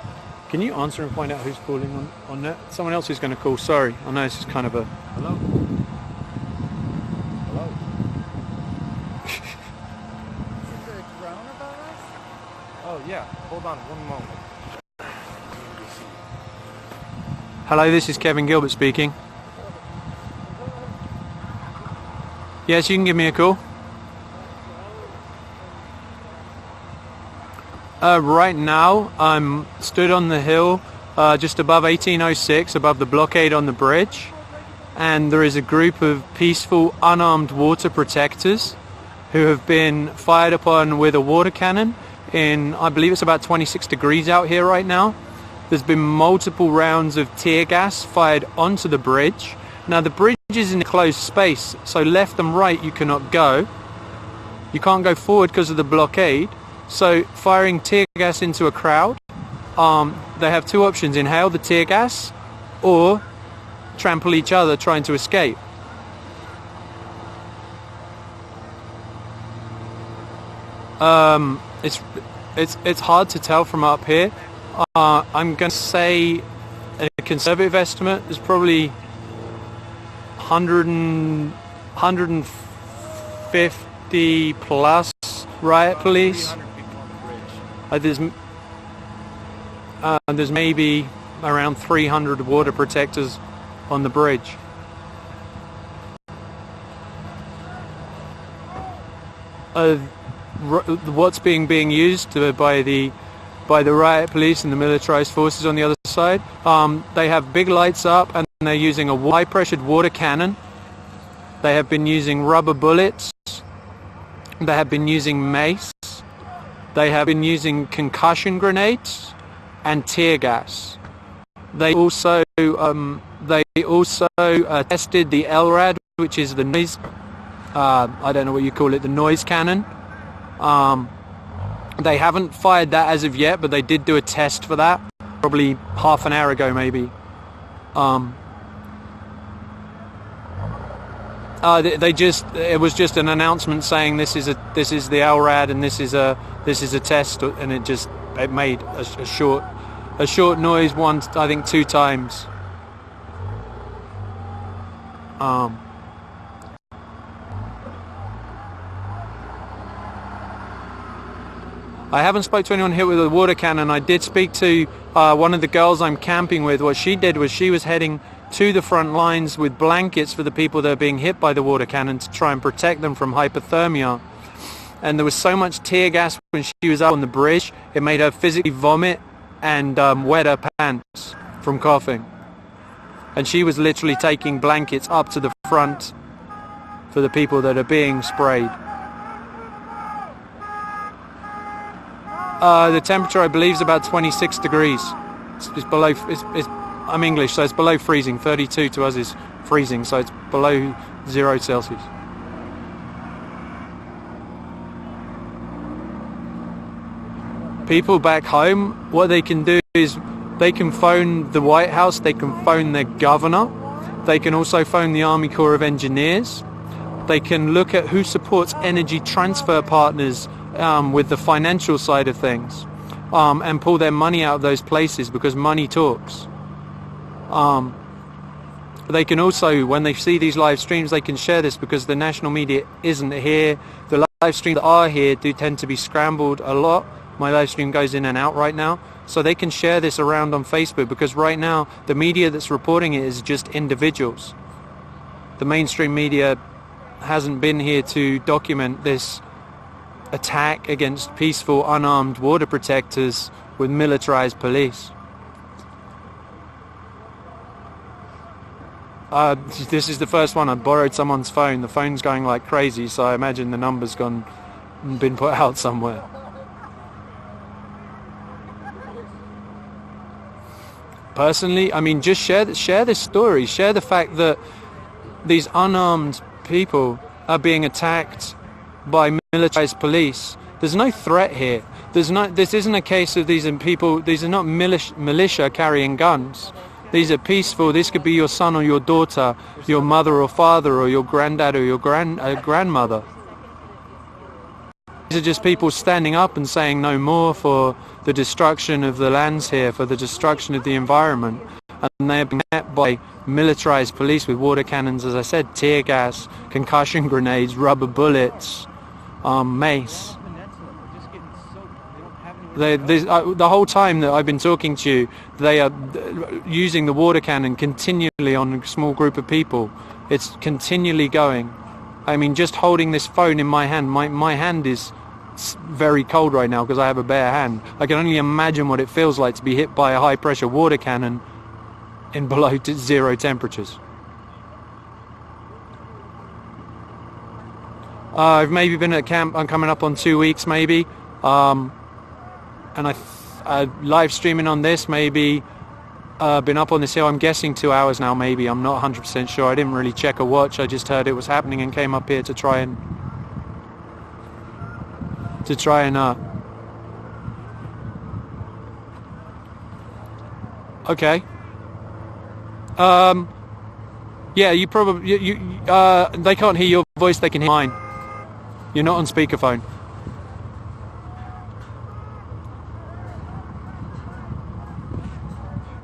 Can you answer and find out who's calling on that? Someone else is going to call, sorry. I know this is kind of a... Hello? Hello? Is there a drone about us? Oh, yeah. Hold on one moment. Hello, this is Kevin Gilbert speaking. Yes, you can give me a call. Right now, I'm stood on the hill just above 1806, above the blockade on the bridge. And there is a group of peaceful, unarmed water protectors who have been fired upon with a water cannon in, I believe it's about 26 degrees out here right now. There's been multiple rounds of tear gas fired onto the bridge. Now the bridge is in a closed space, so left and right you cannot go. You can't go forward because of the blockade. So firing tear gas into a crowd, they have two options: inhale the tear gas or trample each other trying to escape. It's hard to tell from up here. I'm going to say a conservative estimate is probably 150 plus riot police. There's maybe around 300 water protectors on the bridge. What's being used by the riot police and the militarized forces on the other side? They have big lights up and they're using a high-pressured water cannon. They have been using rubber bullets. They have been using mace. They have been using concussion grenades and tear gas. They also tested the LRAD, which is the noise. I don't know what you call it, the noise cannon. They haven't fired that as of yet, but they did do a test for that probably half an hour ago, maybe. It was just an announcement saying this is the LRAD and this is a test, and it made a short noise once, I think 2 times. I haven't spoke to anyone hit with a water cannon. I did speak to one of the girls I'm camping with. What she did was she was heading to the front lines with blankets for the people that are being hit by the water cannon to try and protect them from hypothermia. And there was so much tear gas when she was up on the bridge, it made her physically vomit and wet her pants from coughing. And she was literally taking blankets up to the front for the people that are being sprayed. The temperature, I believe, is about 26 degrees. It's below. I'm English, so it's below freezing. 32 to us is freezing, so it's below 0 Celsius. People back home, what they can do is they can phone the White House, they can phone their governor, they can also phone the Army Corps of Engineers. They can look at who supports energy transfer partners with the financial side of things, and pull their money out of those places, because money talks. They can also, when they see these live streams, they can share this because the national media isn't here. The live streams that are here do tend to be scrambled a lot. My live stream goes in and out right now, so they can share this around on Facebook, because right now the media that's reporting it is just individuals. The mainstream media hasn't been here to document this attack against peaceful, unarmed border protectors with militarized police. This is the first one. I borrowed someone's phone. The phone's going like crazy, so I imagine the number's been put out somewhere. Personally, I mean, just share this story. Share the fact that these unarmed people are being attacked by militarized police. There's no threat here. This isn't a case of these are not militia carrying guns. These are peaceful. This could be your son or your daughter, your mother or father, or your granddad or your grandmother. These are just people standing up and saying no more for the destruction of the lands here, for the destruction of the environment. And they're being met by militarized police with water cannons, as I said, tear gas, concussion grenades, rubber bullets, mace. The whole time that I've been talking to you, they are using the water cannon continually on a small group of people. It's continually going. I mean, just holding this phone in my hand, my hand is very cold right now because I have a bare hand. I can only imagine what it feels like to be hit by a high pressure water cannon in below zero temperatures. I've maybe been at camp. I'm coming up on 2 weeks maybe. And I live streaming on this, maybe been up on this hill, I'm guessing 2 hours now maybe. I'm not 100% sure. I didn't really check a watch. I just heard it was happening and came up here to try and okay. Yeah, you probably they can't hear your voice, they can hear mine. You're not on speakerphone.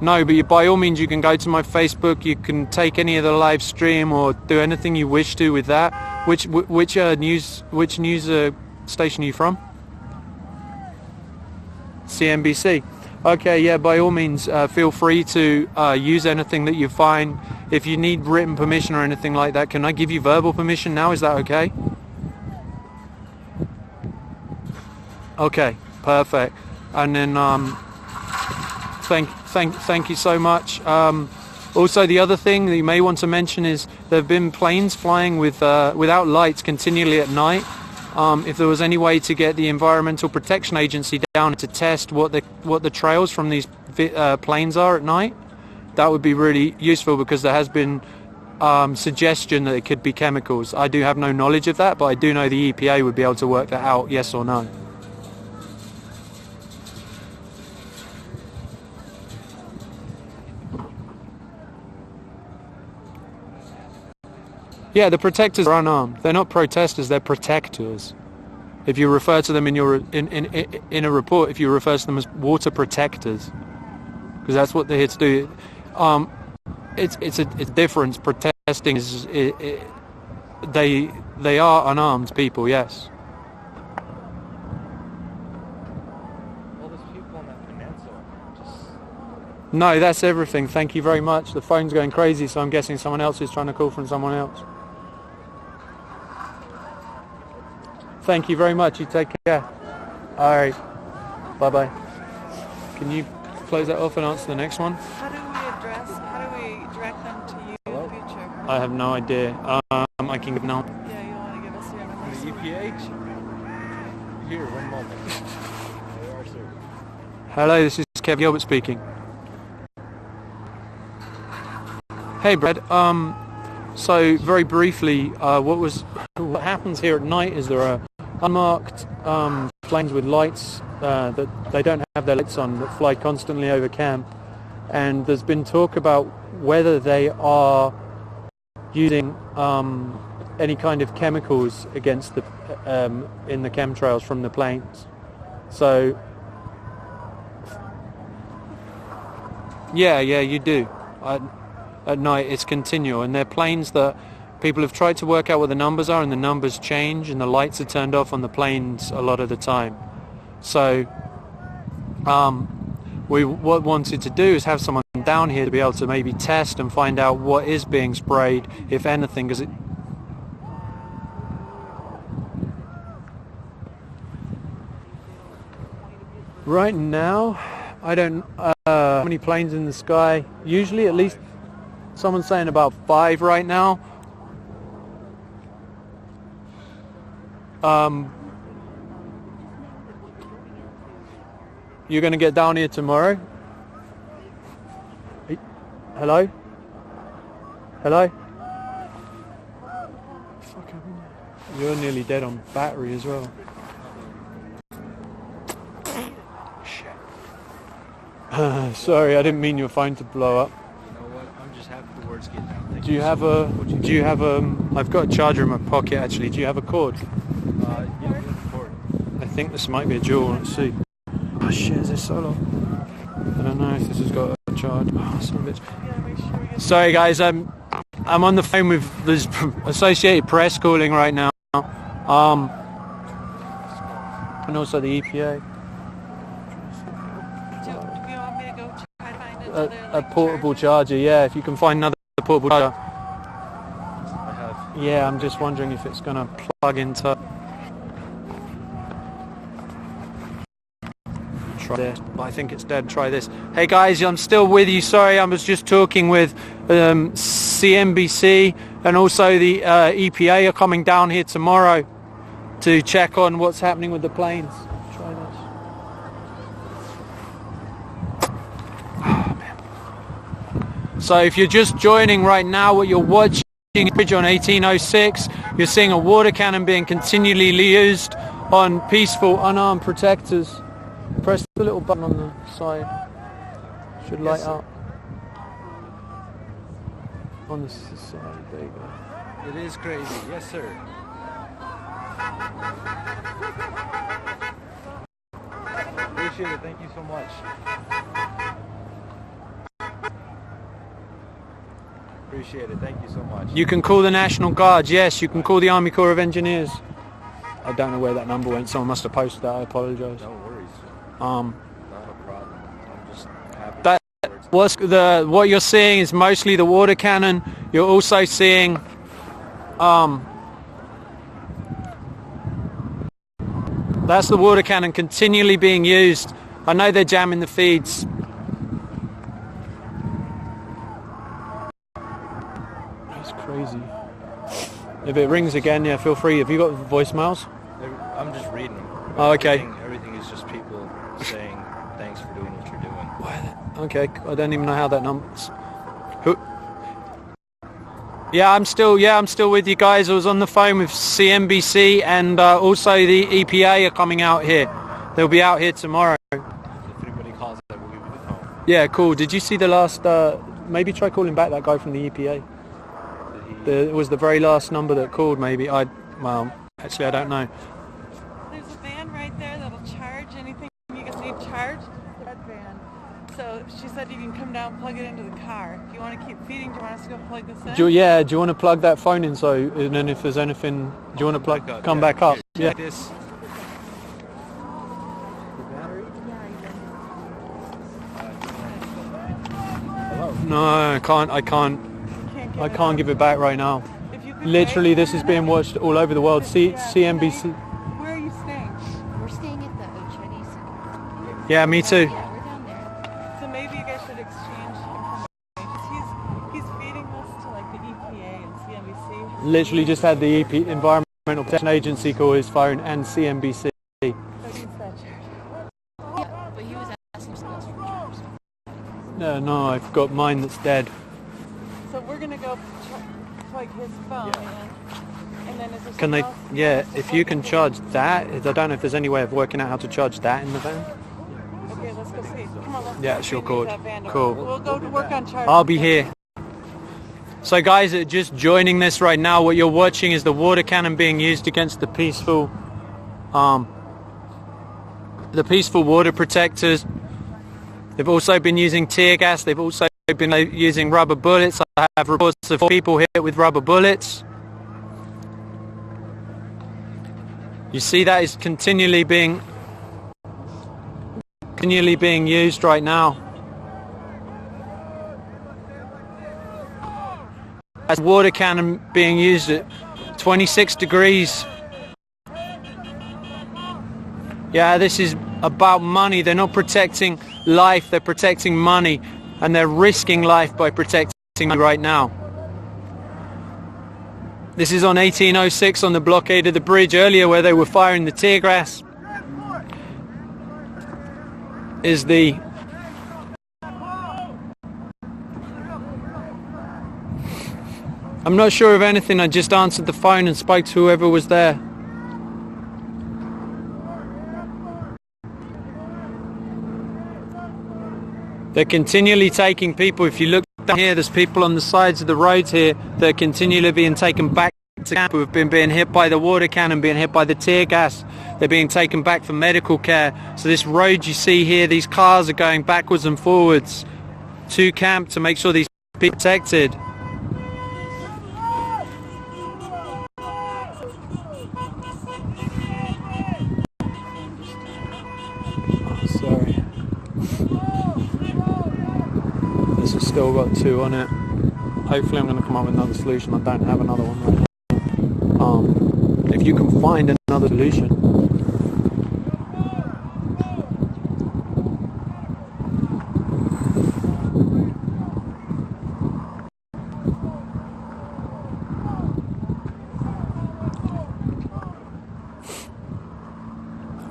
No, but by all means you can go to my Facebook, you can take any of the live stream or do anything you wish to with that. Which news station are you from? CNBC. Okay, yeah, by all means feel free to use anything that you find. If you need written permission or anything like that, can I give you verbal permission now? Is that okay? Okay, perfect. And then thank you so much. Also, the other thing that you may want to mention is there have been planes flying without lights continually at night. If there was any way to get the Environmental Protection Agency down to test what the trails from these planes are at night, that would be really useful, because there has been suggestion that it could be chemicals. I do have no knowledge of that, but I do know the EPA would be able to work that out, yes or no. Yeah, the protectors are unarmed. They're not protesters, they're protectors. If you refer to them in a report, if you refer to them as water protectors, because that's what they're here to do. It's a difference. Protesting is they are unarmed people, yes. All those people on that peninsula just... No, that's everything. Thank you very much. The phone's going crazy, so I'm guessing someone else is trying to call from someone else. Thank you very much. You take care. All right. Bye-bye. Can you close that off and answer the next one? How do we direct them to you in the future? I have no idea. I can give now. Yeah, you want to give us your number? The EPA? Here, one moment. They are, sir. Hello, this is Gilbertt speaking. Hey, Brad. So very briefly, what happens here at night is there are unmarked planes with lights that they don't have their lights on, that fly constantly over camp, and there's been talk about whether they are using any kind of chemicals against the in the chemtrails from the planes. So yeah, you do. At night it's continual, and they're planes that people have tried to work out what the numbers are, and the numbers change, and the lights are turned off on the planes a lot of the time. So we wanted to do is have someone down here to be able to maybe test and find out what is being sprayed, if anything, because it... Right now, I don't how many planes in the sky. Usually at least someone's saying about 5 right now. You're going to get down here tomorrow? Hello? Hello? Fuck, you're nearly dead on battery as well. Sorry, I didn't mean your phone to blow up. You know what? I'm just happy the word's getting out. Do you have I've got a charger in my pocket actually. Do you have a cord? Yeah, cord. I think this might be a dual. Let's see. Oh shit, is this solo? I don't know if this has got a charge. Oh, son of a bitch. Sorry guys, I'm on the phone with the Associated Press calling right now. And also the EPA. A portable charger, yeah, if you can find another portable charger. I have. Yeah, I'm just wondering if it's gonna plug into... Try this, but I think it's dead. Try this. Hey guys, I'm still with you. Sorry, I was just talking with CNBC, and also the EPA are coming down here tomorrow to check on what's happening with the planes. Try this. So if you're just joining right now, what you're watching is bridge on 1806. You're seeing a water cannon being continually used on peaceful, unarmed protectors. Press the little button on the side. Should light up. On the side, there you go. It is crazy, yes sir. Appreciate it, thank you so much. Appreciate it, thank you so much. You can call the National Guard, yes, you can call the Army Corps of Engineers. I don't know where that number went, someone must have posted that, I apologise. No worries. Not a problem. I'm just happy. That what you're seeing is mostly the water cannon. You're also seeing that's the water cannon continually being used. I know they're jamming the feeds. That's crazy. If it rings again, yeah, feel free. Have you got voicemails? I'm just reading them. Oh, okay. Everything is just people saying thanks for doing what you're doing. Okay, I don't even know how that number's. Who? Yeah, I'm still with you guys. I was on the phone with CNBC, and also the EPA are coming out here. They'll be out here tomorrow. If anybody calls that, we'll give you the call. Yeah, cool. Did you see the last? Maybe try calling back that guy from the EPA. It was the very last number that called. Maybe well, actually, I don't know. There's a van right there that'll charge anything you guys need charged. That van. So she said you can come down and plug it into the car. If you want to keep feeding, do you want us to go plug this in? Do you want to plug that phone in? So, and then if there's anything, do you want to plug? Come back up. Yeah. This. No, I can't give it back right now. Literally, this is being watched all over the world. CNBC. Where are you staying? We're staying at the Oceti. Yeah, me too. Yeah, we're down there. So maybe you guys should exchange information. He's feeding us to like the EPA and CNBC. Literally just had the Environmental Protection Agency call his phone and CNBC. So he's that charge. Yeah, but he was asking someone else for charge. No, I've got mine that's dead. So we're gonna go plug his phone in, and then is there Can they? else Yeah, to if plug you in? can charge that. I don't know if there's any way of working out how to charge that in the van. Okay, let's go see. Come on, let's Yeah, go it's your see code. that van. Cool. We'll go to work on charging. I'll be here. So guys that are just joining this right now, what you're watching is the water cannon being used against the peaceful water protectors. They've also been using tear gas. They've also been using rubber bullets. I have reports of people hit with rubber bullets. You see that is continually being used right now. As water cannon being used at 26 degrees. Yeah, this is about money. They're not protecting life, they're protecting money, and they're risking life by protecting money right now. This is on 1806 on the blockade of the bridge earlier where they were firing the tear gas. Is the I'm not sure of anything. I just answered the phone and spoke to whoever was there. They're continually taking people. If you look down here, there's people on the sides of the roads here that are continually being taken back to camp who have been being hit by the water cannon, being hit by the tear gas. They're being taken back for medical care. So this road you see here, these cars are going backwards and forwards to camp to make sure these people are protected. Sorry. This has still got 2 on it. Hopefully I'm going to come up with another solution. I don't have another one right now. If you can find another solution.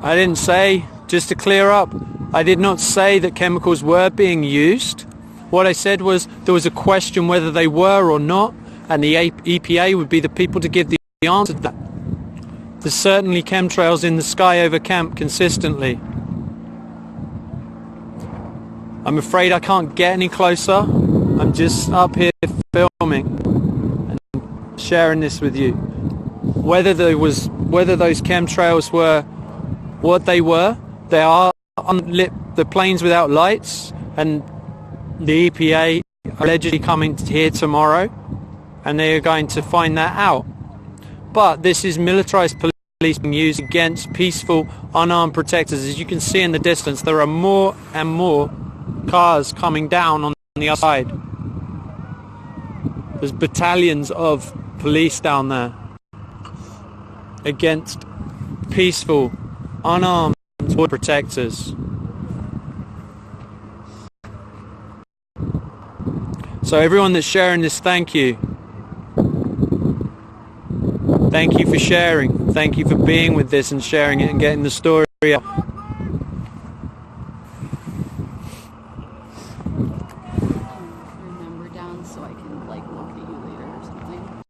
I didn't say, just to clear up, I did not say that chemicals were being used. What I said was there was a question whether they were or not, and the EPA would be the people to give the answer to that. There's certainly chemtrails in the sky over camp consistently. I'm afraid I can't get any closer. I'm just up here filming and sharing this with you. Whether those chemtrails were what they were, they are unlit, the planes without lights, and the EPA are allegedly coming here tomorrow, and they are going to find that out. But this is militarized police being used against peaceful, unarmed protectors. As you can see in the distance, there are more and more cars coming down on the other side. There's battalions of police down there against peaceful, unarmed border protectors. So everyone that's sharing this, thank you. Thank you for sharing. Thank you for being with this and sharing it and getting the story out. Number down so I can like locate you later or something.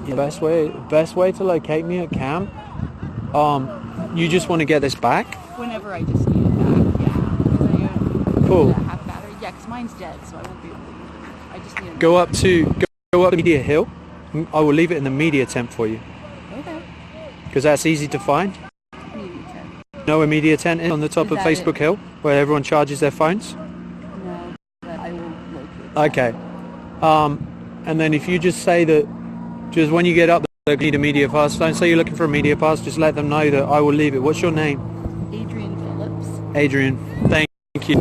The best way to locate me at camp. You just want to get this back? Whenever I just need it back, yeah. Because I Cool. have battery. Yeah, because mine's dead, so I won't be able to use it. I just need it. Go up to Media Hill. I will leave it in the media tent for you. Okay. Because that's easy to find. Media tent. Know where Media Tent is on the top Is of that Facebook it? Hill, where everyone charges their phones? No, but I will locate that. Okay. And then if you just say that, just when you get up there, you need a media pass. Don't say you're looking for a media pass. Just let them know that I will leave it. What's your name? Adrian Phillips. Adrian. Thank you.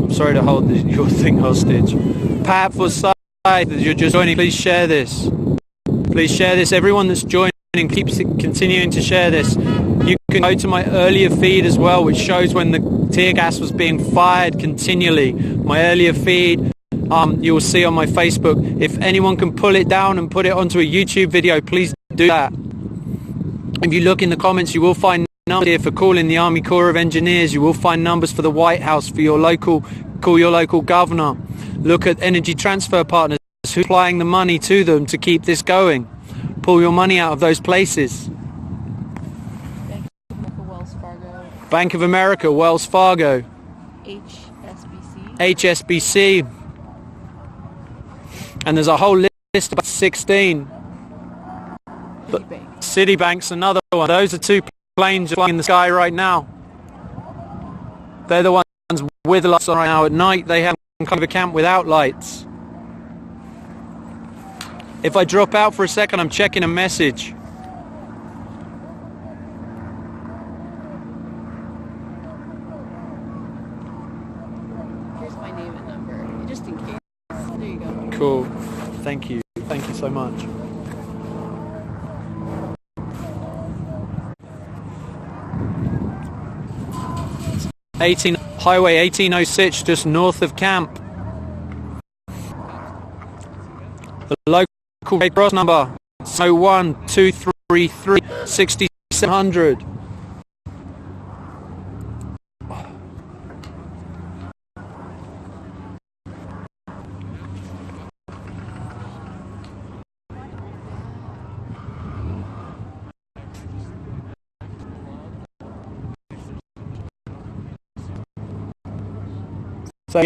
I'm sorry to hold your thing hostage. Pat for side that you're just joining. Please share this. Please share this. Everyone that's joining, keeps continuing to share this. You can go to my earlier feed as well, which shows when the tear gas was being fired continually. My earlier feed. You will see on my Facebook. If anyone can pull it down and put it onto a YouTube video, please do that. If you look in the comments, you will find numbers here for calling the Army Corps of Engineers. You will find numbers for the White House, for your local, call your local governor. Look at energy transfer partners who are applying the money to them to keep this going. Pull your money out of those places. Wells Fargo. Bank of America, Wells Fargo, HSBC. HSBC. And there's a whole list, about 16. But Citibank's another one. Those are 2 planes flying in the sky right now. They're the ones with lights on right now. At night they haven't come to a camp without lights. If I drop out for a second, I'm checking a message. just in case. There you go. Cool. Thank you. Thank you so much. Highway 1806, just north of camp. The local Red Cross number 01233 6700. So